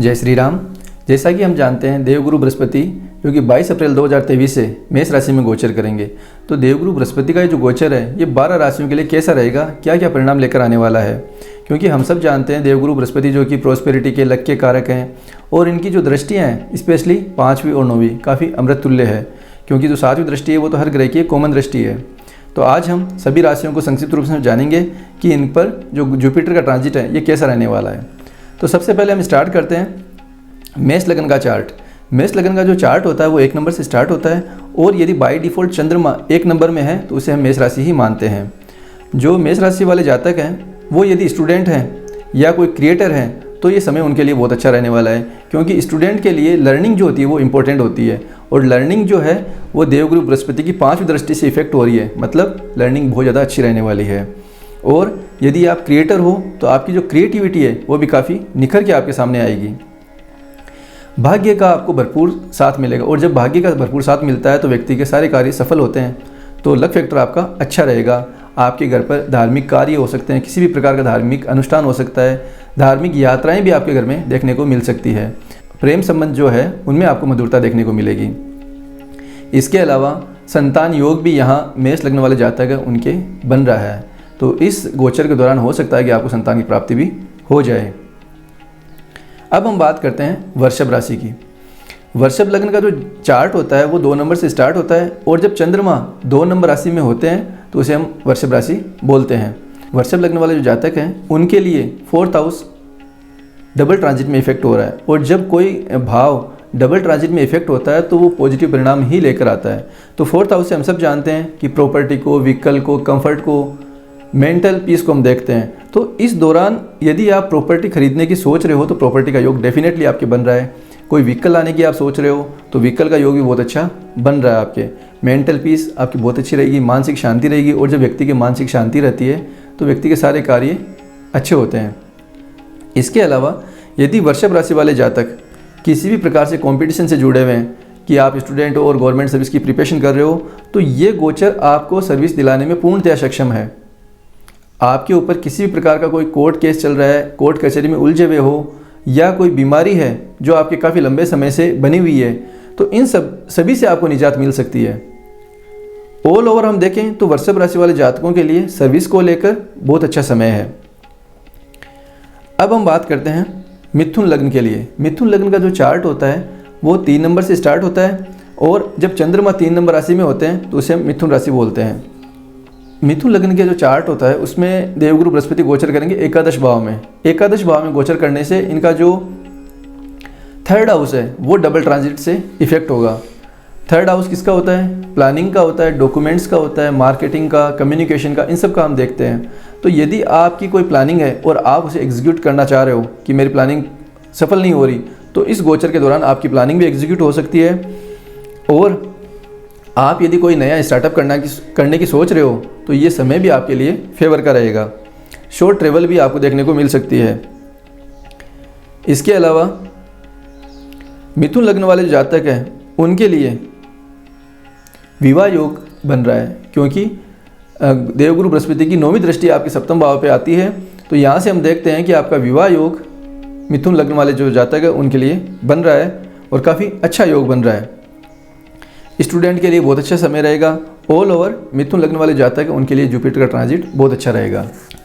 जय श्री राम। जैसा कि हम जानते हैं देवगुरु बृहस्पति जो कि 22 अप्रैल 2023 से मेष राशि में गोचर करेंगे। तो देवगुरु बृहस्पति का ये जो गोचर है ये 12 राशियों के लिए कैसा रहेगा, क्या क्या परिणाम लेकर आने वाला है। क्योंकि हम सब जानते हैं देवगुरु बृहस्पति जो कि प्रॉस्पेरिटी के लक के कारक हैं और इनकी जो दृष्टियाँ हैं स्पेशली 5वीं और 9वीं काफ़ी अमृत तुल्य है। क्योंकि जो 7वीं दृष्टि है वो तो हर ग्रह की कॉमन दृष्टि है। तो आज हम सभी राशियों को संक्षिप्त रूप से जानेंगे कि इन पर जो जुपिटर का ट्रांजिट है ये कैसा रहने वाला है। तो सबसे पहले हम स्टार्ट करते हैं मेष लगन का चार्ट। मेष लगन का जो चार्ट होता है वो 1 नंबर से स्टार्ट होता है और यदि बाय डिफ़ॉल्ट चंद्रमा 1 नंबर में है तो उसे हम मेष राशि ही मानते हैं। जो मेष राशि वाले जातक हैं वो यदि स्टूडेंट हैं या कोई क्रिएटर हैं तो ये समय उनके लिए बहुत अच्छा रहने वाला है। क्योंकि स्टूडेंट के लिए लर्निंग जो होती है वो इंपॉर्टेंट होती है और लर्निंग जो है वो देवगुरु बृहस्पति की 5वीं दृष्टि से इफेक्ट हो रही है, मतलब लर्निंग बहुत ज़्यादा अच्छी रहने वाली है। और यदि आप क्रिएटर हो तो आपकी जो क्रिएटिविटी है वो भी काफ़ी निखर के आपके सामने आएगी। भाग्य का आपको भरपूर साथ मिलेगा और जब भाग्य का भरपूर साथ मिलता है तो व्यक्ति के सारे कार्य सफल होते हैं। तो लक फैक्टर आपका अच्छा रहेगा। आपके घर पर धार्मिक कार्य हो सकते हैं, किसी भी प्रकार का धार्मिक अनुष्ठान हो सकता है, धार्मिक यात्राएं भी आपके घर में देखने को मिल सकती है। प्रेम संबंध जो है उनमें आपको मधुरता देखने को मिलेगी। इसके अलावा संतान योग भी यहाँ मेष लगने वाले जातक है उनके बन रहा है। तो इस गोचर के दौरान हो सकता है कि आपको संतान की प्राप्ति भी हो जाए। अब हम बात करते हैं वृषभ राशि की। वृषभ लग्न का जो चार्ट होता है वो 2 नंबर से स्टार्ट होता है और जब चंद्रमा 2 नंबर राशि में होते हैं तो उसे हम वृषभ राशि बोलते हैं। वृषभ लग्न वाले जो जातक हैं उनके लिए 4th हाउस डबल ट्रांजिट में इफेक्ट हो रहा है और जब कोई भाव डबल ट्रांजिट में इफेक्ट होता है तो वो पॉजिटिव परिणाम ही लेकर आता है। तो 4th हाउस से हम सब जानते हैं कि प्रॉपर्टी को, व्हीकल को, कंफर्ट को, मेंटल पीस को हम देखते हैं। तो इस दौरान यदि आप प्रॉपर्टी खरीदने की सोच रहे हो तो प्रॉपर्टी का योग डेफिनेटली आपके बन रहा है। कोई व्हीकल लाने की आप सोच रहे हो तो व्हीकल का योग भी बहुत अच्छा बन रहा है आपके। मेंटल पीस आपकी बहुत अच्छी रहेगी, मानसिक शांति रहेगी और जब व्यक्ति की मानसिक शांति रहती है तो व्यक्ति के सारे कार्य अच्छे होते हैं। इसके अलावा यदि वृषभ राशि वाले जातक किसी भी प्रकार से कॉम्पिटिशन से जुड़े हुए हैं कि आप स्टूडेंट हो और गवर्नमेंट सर्विस की प्रिपरेशन कर रहे हो तो ये गोचर आपको सर्विस दिलाने में पूर्णतया सक्षम है। आपके ऊपर किसी भी प्रकार का कोई कोर्ट केस चल रहा है, कोर्ट कचहरी में उलझे हुए हो या कोई बीमारी है जो आपके काफ़ी लंबे समय से बनी हुई है तो इन सभी से आपको निजात मिल सकती है। ऑल ओवर हम देखें तो वृषभ राशि वाले जातकों के लिए सर्विस को लेकर बहुत अच्छा समय है। अब हम बात करते हैं मिथुन लग्न के लिए। मिथुन लग्न का जो चार्ट होता है वो 3 नंबर से स्टार्ट होता है और जब चंद्रमा 3 नंबर राशि में होते हैं तो उसे हम मिथुन राशि बोलते हैं। मिथुन लग्न के जो चार्ट होता है उसमें देवगुरु बृहस्पति गोचर करेंगे एकादश भाव में। एकादश भाव में गोचर करने से इनका जो 3rd हाउस है वो डबल ट्रांजिट से इफेक्ट होगा। 3rd हाउस किसका होता है? प्लानिंग का होता है, डॉक्यूमेंट्स का होता है, मार्केटिंग का, कम्युनिकेशन का, इन सब का हम देखते हैं। तो यदि आपकी कोई प्लानिंग है और आप उसे एग्जीक्यूट करना चाह रहे हो कि मेरी प्लानिंग सफल नहीं हो रही तो इस गोचर के दौरान आपकी प्लानिंग भी एग्जीक्यूट हो सकती है। और आप यदि कोई नया स्टार्टअप करने की सोच रहे हो तो ये समय भी आपके लिए फेवर का रहेगा। शॉर्ट ट्रेवल भी आपको देखने को मिल सकती है। इसके अलावा मिथुन लग्न वाले जो जातक हैं उनके लिए विवाह योग बन रहा है क्योंकि देवगुरु बृहस्पति की 9वीं दृष्टि आपके 7वें भाव पे आती है। तो यहाँ से हम देखते हैं कि आपका विवाह योग मिथुन लग्न वाले जो जातक है उनके लिए बन रहा है और काफ़ी अच्छा योग बन रहा है। स्टूडेंट के लिए बहुत अच्छा समय रहेगा। ऑल ओवर मिथुन लग्न वाले जातक है उनके लिए जुपिटर का ट्रांजिट बहुत अच्छा रहेगा।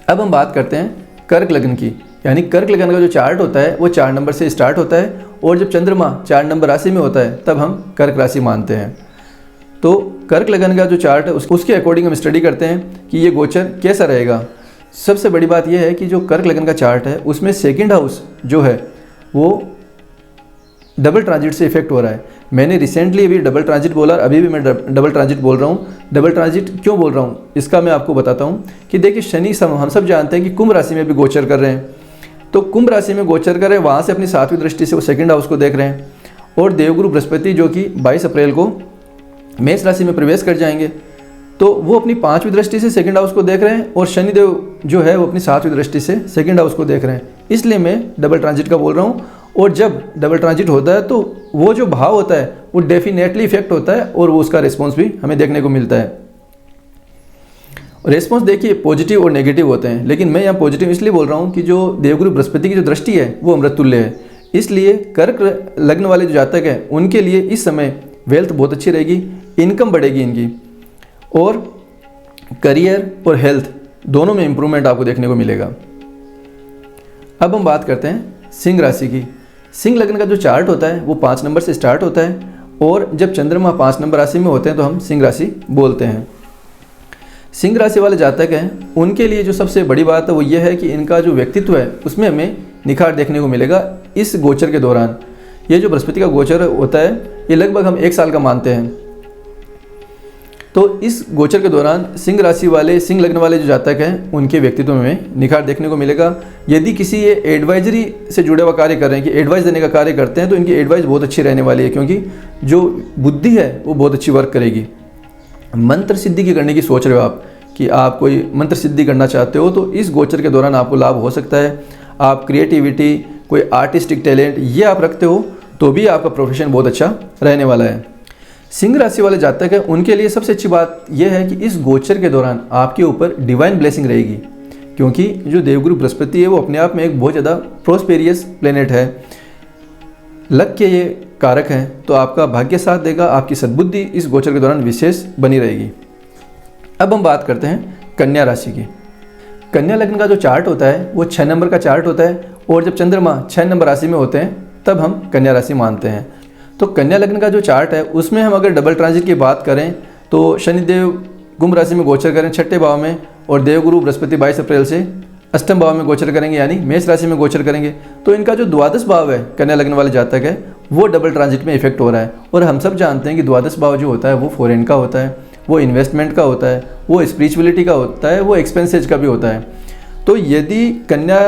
अब हम बात करते हैं कर्क लग्न की। यानी कर्क लग्न का जो चार्ट होता है वो 4 नंबर से स्टार्ट होता है और जब चंद्रमा 4 नंबर राशि में होता है तब हम कर्क राशि मानते हैं। तो कर्क लग्न का जो चार्ट है उसके अकॉर्डिंग हम स्टडी करते हैं कि ये गोचर कैसा रहेगा। सबसे बड़ी बात यह है कि जो कर्क लग्न का चार्ट है उसमें 2nd हाउस जो है वो डबल ट्रांजिट से इफेक्ट हो रहा है। मैंने रिसेंटली अभी डबल ट्रांजिट बोला, अभी भी मैं डबल ट्रांजिट बोल रहा हूँ। डबल ट्रांजिट क्यों बोल रहा हूँ इसका मैं आपको बताता हूँ कि देखिए शनि हम सब जानते हैं कि कुंभ राशि में भी गोचर कर रहे हैं। तो कुंभ राशि में गोचर कर रहे हैं, वहाँ से अपनी 7वीं दृष्टि से वो 2nd हाउस को देख रहे हैं और देवगुरु बृहस्पति जो कि 22 अप्रैल को मेष राशि में प्रवेश कर जाएंगे तो वो अपनी 5वीं दृष्टि से 2nd हाउस को देख रहे हैं और शनिदेव जो है वो अपनी 7वीं दृष्टि से 2nd हाउस को देख रहे हैं। इसलिए मैं डबल ट्रांजिट का बोल रहा हूँ। और जब डबल ट्रांजिट होता है तो वो जो भाव होता है वो डेफिनेटली इफेक्ट होता है और वो उसका रिस्पॉन्स भी हमें देखने को मिलता है। रिस्पॉन्स देखिए पॉजिटिव और नेगेटिव होते हैं, लेकिन मैं यहाँ पॉजिटिव इसलिए बोल रहा हूँ कि जो देवगुरु बृहस्पति की जो दृष्टि है वो अमृत तुल्य है। इसलिए कर्क लग्न वाले जो जातक हैं उनके लिए इस समय वेल्थ बहुत अच्छी रहेगी, इनकम बढ़ेगी इनकी, और करियर और हेल्थ दोनों में इम्प्रूवमेंट आपको देखने को मिलेगा। अब हम बात करते हैं सिंह राशि की। सिंह लग्न का जो चार्ट होता है वो 5 नंबर से स्टार्ट होता है, और जब चंद्रमा 5 नंबर राशि में होते हैं तो हम सिंह राशि बोलते हैं। सिंह राशि वाले जातक हैं उनके लिए जो सबसे बड़ी बात है वो ये है कि इनका जो व्यक्तित्व है उसमें हमें निखार देखने को मिलेगा इस गोचर के दौरान। ये जो बृहस्पति का गोचर होता है ये लगभग हम 1 साल का मानते हैं। तो इस गोचर के दौरान सिंह राशि वाले, सिंह लग्न वाले जो जातक हैं उनके व्यक्तित्व में निखार देखने को मिलेगा। यदि किसी ये एडवाइजरी से जुड़े हुआ कार्य कर रहे हैं कि एडवाइस देने का कार्य करते हैं तो इनकी एडवाइस बहुत अच्छी रहने वाली है, क्योंकि जो बुद्धि है वो बहुत अच्छी वर्क करेगी। मंत्र सिद्धि की करने की सोच रहे हो आप कि आप कोई मंत्र सिद्धि करना चाहते हो तो इस गोचर के दौरान आपको लाभ हो सकता है। आप क्रिएटिविटी, कोई आर्टिस्टिक टैलेंट ये आप रखते हो तो भी आपका प्रोफेशन बहुत अच्छा रहने वाला है। सिंह राशि वाले जातक हैं उनके लिए सबसे अच्छी बात यह है कि इस गोचर के दौरान आपके ऊपर डिवाइन ब्लेसिंग रहेगी, क्योंकि जो देवगुरु बृहस्पति है वो अपने आप में एक बहुत ज़्यादा प्रोस्पेरियस प्लेनेट है, लक के ये कारक हैं, तो आपका भाग्य साथ देगा, आपकी सद्बुद्धि इस गोचर के दौरान विशेष बनी रहेगी। अब हम बात करते हैं कन्या राशि की। कन्या लग्न का जो चार्ट होता है वो 6 नंबर का चार्ट होता है, और जब चंद्रमा 6 नंबर राशि में होते हैं तब हम कन्या राशि मानते हैं। तो कन्या लग्न का जो चार्ट है उसमें हम अगर डबल ट्रांजिट की बात करें तो शनिदेव कुंभ राशि में गोचर करें 6ठे भाव में, और देवगुरु बृहस्पति 22 अप्रैल से 8वें भाव में गोचर करेंगे, यानी मेष राशि में गोचर करेंगे। तो इनका जो द्वादश भाव है कन्या लग्न वाले जातक है वो डबल ट्रांजिट में इफेक्ट हो रहा है। और हम सब जानते हैं कि द्वादश भाव जो होता है वो फॉरेन का होता है, वो इन्वेस्टमेंट का होता है, वो स्पिरिचुअलिटी का होता है, वो एक्सपेंसेज का भी होता है। तो यदि कन्या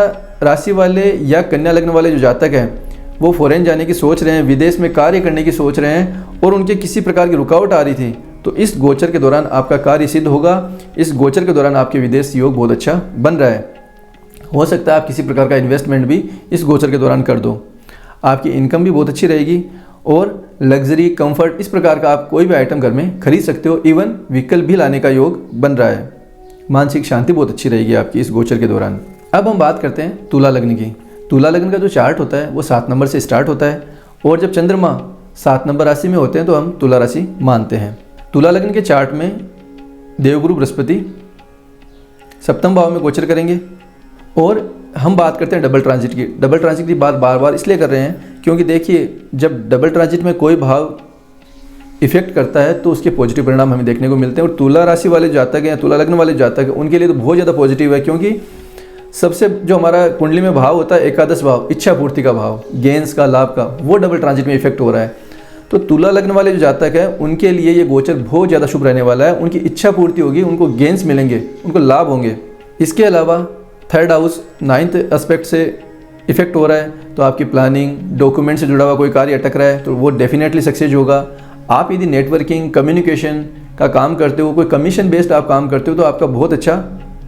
राशि वाले या कन्या लग्न वाले जो जातक हैं वो फॉरेन जाने की सोच रहे हैं, विदेश में कार्य करने की सोच रहे हैं, और उनके किसी प्रकार की रुकावट आ रही थी, तो इस गोचर के दौरान आपका कार्य सिद्ध होगा। इस गोचर के दौरान आपके विदेश योग बहुत अच्छा बन रहा है। हो सकता है आप किसी प्रकार का इन्वेस्टमेंट भी इस गोचर के दौरान कर दो। आपकी इनकम भी बहुत अच्छी रहेगी, और लग्जरी, कंफर्ट, इस प्रकार का आप कोई भी आइटम घर में खरीद सकते हो। इवन व्हीकल भी लाने का योग बन रहा है। मानसिक शांति बहुत अच्छी रहेगी आपकी इस गोचर के दौरान। अब हम बात करते हैं तुला लग्न की। तुला लग्न का जो चार्ट होता है वो 7 नंबर से स्टार्ट होता है, और जब चंद्रमा 7 नंबर राशि में होते हैं तो हम तुला राशि मानते हैं। तुला लग्न के चार्ट में देवगुरु बृहस्पति 7वें भाव में गोचर करेंगे, और हम बात करते हैं डबल ट्रांजिट की। डबल ट्रांजिट की बात बार बार इसलिए कर रहे हैं क्योंकि देखिए जब डबल ट्रांजिट में कोई भाव इफेक्ट करता है तो उसके पॉजिटिव परिणाम हमें देखने को मिलते हैं। और तुला राशि वाले जातक हैं, तुला लग्न वाले जातक हैं, उनके लिए तो बहुत ज़्यादा पॉजिटिव है, क्योंकि सबसे जो हमारा कुंडली में भाव होता है एकादश भाव, इच्छा पूर्ति का भाव, गेंस का, लाभ का, वो डबल ट्रांजिट में इफेक्ट हो रहा है। तो तुला लग्न वाले जो जातक हैं उनके लिए ये गोचर बहुत ज़्यादा शुभ रहने वाला है। उनकी इच्छा पूर्ति होगी, उनको गेंस मिलेंगे, उनको लाभ होंगे। इसके अलावा 3rd हाउस 9th एस्पेक्ट से इफेक्ट हो रहा है, तो आपकी प्लानिंग, डॉक्यूमेंट से जुड़ा हुआ कोई कार्य अटक रहा है तो वो डेफिनेटली सक्सेस होगा। आप यदि नेटवर्किंग, कम्युनिकेशन का काम करते हो, कोई कमीशन बेस्ड आप काम करते हो, तो आपका बहुत अच्छा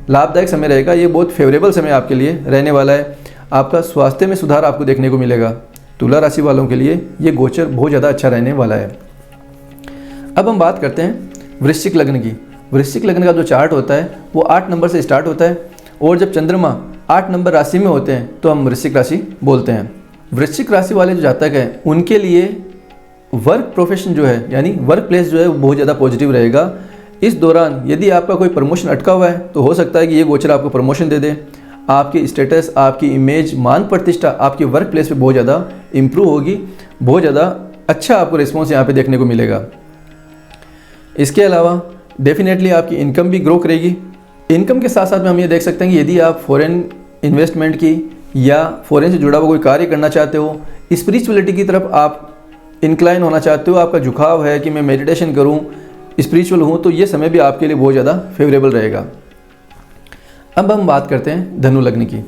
लाभदायक समय रहेगा। ये बहुत फेवरेबल समय आपके लिए रहने वाला है। आपका स्वास्थ्य में सुधार आपको देखने को मिलेगा। तुला राशि वालों के लिए ये गोचर बहुत ज़्यादा अच्छा रहने वाला है। अब हम बात करते हैं वृश्चिक लग्न की। वृश्चिक लग्न का जो चार्ट होता है वो 8 नंबर से स्टार्ट होता है, और जब चंद्रमा 8 नंबर राशि में होते हैं तो हम वृश्चिक राशि बोलते हैं। वृश्चिक राशि वाले जो जातक हैं उनके लिए वर्क प्रोफेशन जो है, यानी वर्क प्लेस जो है वो बहुत ज़्यादा पॉजिटिव रहेगा। इस दौरान यदि आपका कोई प्रमोशन अटका हुआ है तो हो सकता है कि ये गोचर आपको प्रमोशन दे दे। आपकी स्टेटस, आपकी इमेज, मान प्रतिष्ठा आपके वर्क प्लेस पे बहुत ज़्यादा इम्प्रूव होगी। बहुत ज़्यादा अच्छा आपको रिस्पॉन्स यहाँ पे देखने को मिलेगा। इसके अलावा डेफिनेटली आपकी इनकम भी ग्रो करेगी। इनकम के साथ साथ में हम ये देख सकते हैं कि यदि आप फॉरेन इन्वेस्टमेंट की या फॉरेन से जुड़ा हुआ कोई कार्य करना चाहते हो, स्पिरिचुअलिटी की तरफ आप इंक्लाइन होना चाहते हो, आपका झुकाव है कि मैं मेडिटेशन करूँ, स्पिरिचुअल हूँ, तो ये समय भी आपके लिए बहुत ज़्यादा फेवरेबल रहेगा। अब हम बात करते हैं धनु लग्न की।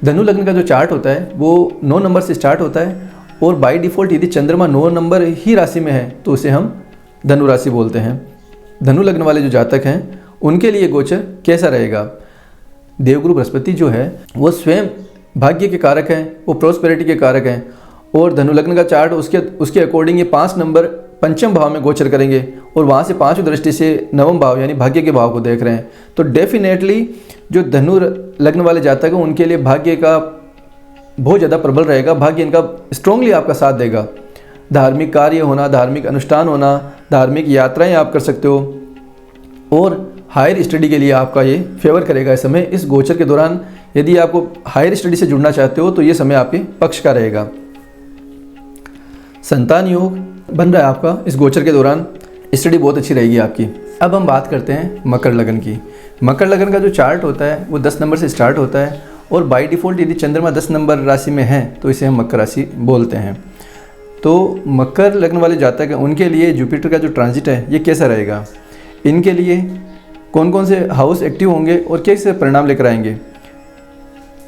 धनु लग्न का जो चार्ट होता है वो 9 नंबर से स्टार्ट होता है, और बाय डिफ़ॉल्ट यदि चंद्रमा 9 नंबर ही राशि में है तो उसे हम धनु राशि बोलते हैं। धनु लग्न वाले जो जातक हैं उनके लिए गोचर कैसा रहेगा? देवगुरु बृहस्पति जो है वो स्वयं भाग्य के कारक हैं, वो प्रोस्पेरिटी के कारक हैं, और धनु लग्न का चार्ट उसके अकॉर्डिंग ये 5 नंबर 5वें भाव में गोचर करेंगे, और वहाँ से 5वीं दृष्टि से 9वें भाव यानी भाग्य के भाव को देख रहे हैं। तो डेफिनेटली जो धनु लग्न वाले जातक हैं उनके लिए भाग्य का बहुत ज़्यादा प्रबल रहेगा, भाग्य इनका स्ट्रांगली आपका साथ देगा। धार्मिक कार्य होना, धार्मिक अनुष्ठान होना, धार्मिक यात्राएं आप कर सकते हो और हायर स्टडी के लिए आपका ये फेवर करेगा इस समय। इस गोचर के दौरान यदि आपको हायर स्टडी से जुड़ना चाहते हो तो ये समय आपके पक्ष का रहेगा। संतान योग बन रहा है आपका इस गोचर के दौरान, स्टडी बहुत अच्छी रहेगी आपकी। अब हम बात करते हैं मकर लगन की। मकर लगन का जो चार्ट होता है वो 10 नंबर से स्टार्ट होता है और बाय डिफ़ॉल्ट यदि चंद्रमा 10 नंबर राशि में है तो इसे हम मकर राशि बोलते हैं। तो मकर लगन वाले जातक हैं उनके लिए जुपिटर का जो ट्रांजिट है ये कैसा रहेगा, इनके लिए कौन कौन से हाउस एक्टिव होंगे और कैसे परिणाम लेकर आएंगे।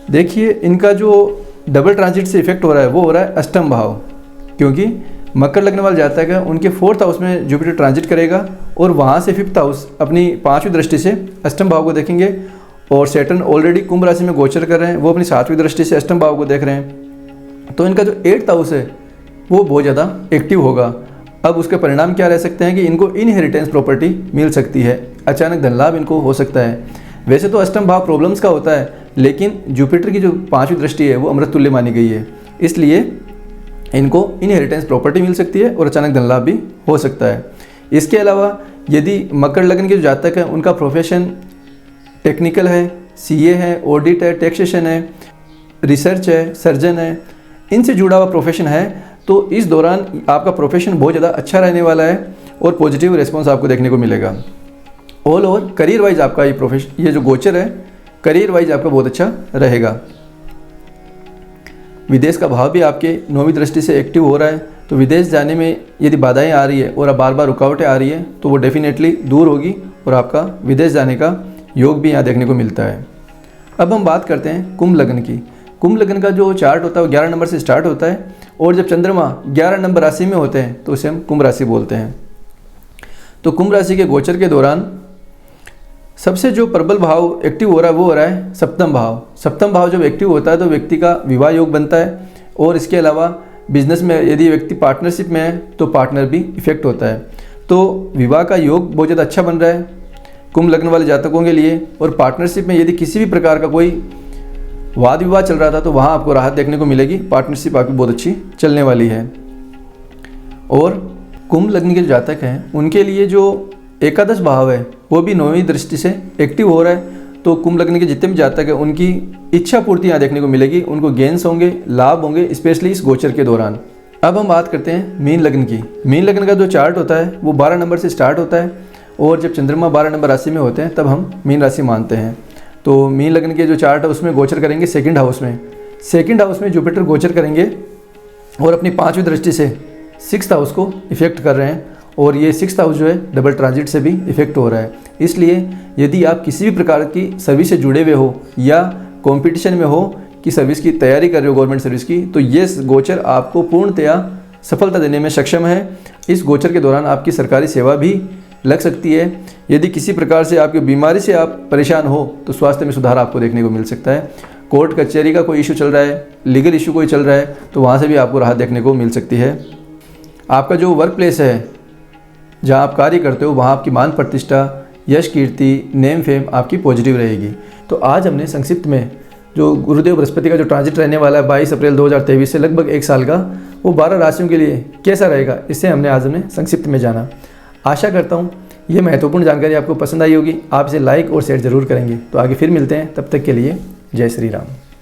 देखिए, इनका जो डबल ट्रांजिट से इफेक्ट हो रहा है वो हो रहा है अष्टम भाव, क्योंकि मकर लगने वाले जातक है उनके 4th हाउस में जुपिटर ट्रांजिट करेगा और वहाँ से 5th हाउस अपनी 5वीं दृष्टि से अष्टम भाव को देखेंगे। और सैटर्न ऑलरेडी कुंभ राशि में गोचर कर रहे हैं, वो अपनी 7वीं दृष्टि से अष्टम भाव को देख रहे हैं। तो इनका जो 8th हाउस है वो बहुत ज़्यादा एक्टिव होगा। अब उसके परिणाम क्या रह सकते हैं कि इनको इनहेरिटेंस प्रॉपर्टी मिल सकती है, अचानक धन लाभ इनको हो सकता है। वैसे तो अष्टम भाव प्रॉब्लम्स का होता है, लेकिन जुपिटर की जो 5वीं दृष्टि है वो अमृत तुल्य मानी गई है, इसलिए इनको इनहेरिटेंस प्रॉपर्टी मिल सकती है और अचानक धन लाभ भी हो सकता है। इसके अलावा यदि मकर लगन के जो जातक हैं उनका प्रोफेशन टेक्निकल है, सीए है, ऑडिट है, टैक्सेशन है, रिसर्च है, सर्जन है, इनसे जुड़ा हुआ प्रोफेशन है, तो इस दौरान आपका प्रोफेशन बहुत ज़्यादा अच्छा रहने वाला है और पॉजिटिव रिस्पॉन्स आपको देखने को मिलेगा। ऑल ओवर करियर वाइज आपका ये प्रोफेशन, ये जो गोचर है करियर वाइज आपका बहुत अच्छा रहेगा। विदेश का भाव भी आपके 9वीं दृष्टि से एक्टिव हो रहा है, तो विदेश जाने में यदि बाधाएं आ रही है और अब बार बार रुकावटें आ रही है तो वो डेफिनेटली दूर होगी और आपका विदेश जाने का योग भी यहाँ देखने को मिलता है। अब हम बात करते हैं कुंभ लगन की। कुंभ लगन का जो चार्ट होता है वो 11 नंबर से स्टार्ट होता है और जब चंद्रमा 11 नंबर राशि में होते हैं तो उसे हम कुंभ राशि बोलते हैं। तो कुंभ राशि के गोचर के दौरान सबसे जो प्रबल भाव एक्टिव हो रहा है वो हो रहा है सप्तम भाव। सप्तम भाव जब एक्टिव होता है तो व्यक्ति का विवाह योग बनता है और इसके अलावा बिजनेस में यदि व्यक्ति पार्टनरशिप में है तो पार्टनर भी इफेक्ट होता है। तो विवाह का योग बहुत ज़्यादा अच्छा बन रहा है कुंभ लग्न वाले जातकों के लिए। और पार्टनरशिप में यदि किसी भी प्रकार का कोई वाद विवाद चल रहा था तो वहाँ आपको राहत देखने को मिलेगी, पार्टनरशिप आपकी बहुत अच्छी चलने वाली है। और कुंभ लग्न के जो जातक हैं उनके लिए जो एकादश भाव है वो भी 9वीं दृष्टि से एक्टिव हो रहा है। तो कुंभ लग्न के जितने भी जातक हैं उनकी इच्छा पूर्ति यहाँ देखने को मिलेगी, उनको गेन्स होंगे, लाभ होंगे, स्पेशली इस गोचर के दौरान। अब हम बात करते हैं मीन लग्न की। मीन लग्न का जो चार्ट होता है वो 12 नंबर से स्टार्ट होता है और जब चंद्रमा 12 नंबर राशि में होते हैं तब हम मीन राशि मानते हैं। तो मीन लग्न के जो चार्ट है उसमें गोचर करेंगे 2nd हाउस में। 2nd हाउस में जुपिटर गोचर करेंगे और अपनी 5वीं दृष्टि से 6th हाउस को इफेक्ट कर रहे हैं और ये 6th हाउस जो है डबल ट्रांजिट से भी इफेक्ट हो रहा है। इसलिए यदि आप किसी भी प्रकार की सर्विस से जुड़े हुए हो या कंपटीशन में हो कि सर्विस की तैयारी कर रहे हो गवर्नमेंट सर्विस की, तो ये गोचर आपको पूर्णतया सफलता देने में सक्षम है। इस गोचर के दौरान आपकी सरकारी सेवा भी लग सकती है। यदि किसी प्रकार से आपकी बीमारी से आप परेशान हो तो स्वास्थ्य में सुधार आपको देखने को मिल सकता है। कोर्ट कचहरी का कोई इशू चल रहा है, लीगल इशू कोई चल रहा है तो वहाँ से भी आपको राहत देखने को मिल सकती है। आपका जो वर्क प्लेस है जहाँ आप कार्य करते हो वहाँ आपकी मान प्रतिष्ठा, यश कीर्ति, नेम फेम आपकी पॉजिटिव रहेगी। तो आज हमने संक्षिप्त में जो गुरुदेव बृहस्पति का जो ट्रांजिट रहने वाला है 22 अप्रैल 2023 से लगभग 1 साल का, वो 12 राशियों के लिए कैसा रहेगा इससे हमने संक्षिप्त में जाना। आशा करता हूँ ये महत्वपूर्ण जानकारी आपको पसंद आई होगी। आप इसे लाइक और शेयर जरूर करेंगे। तो आगे फिर मिलते हैं, तब तक के लिए जय श्री राम।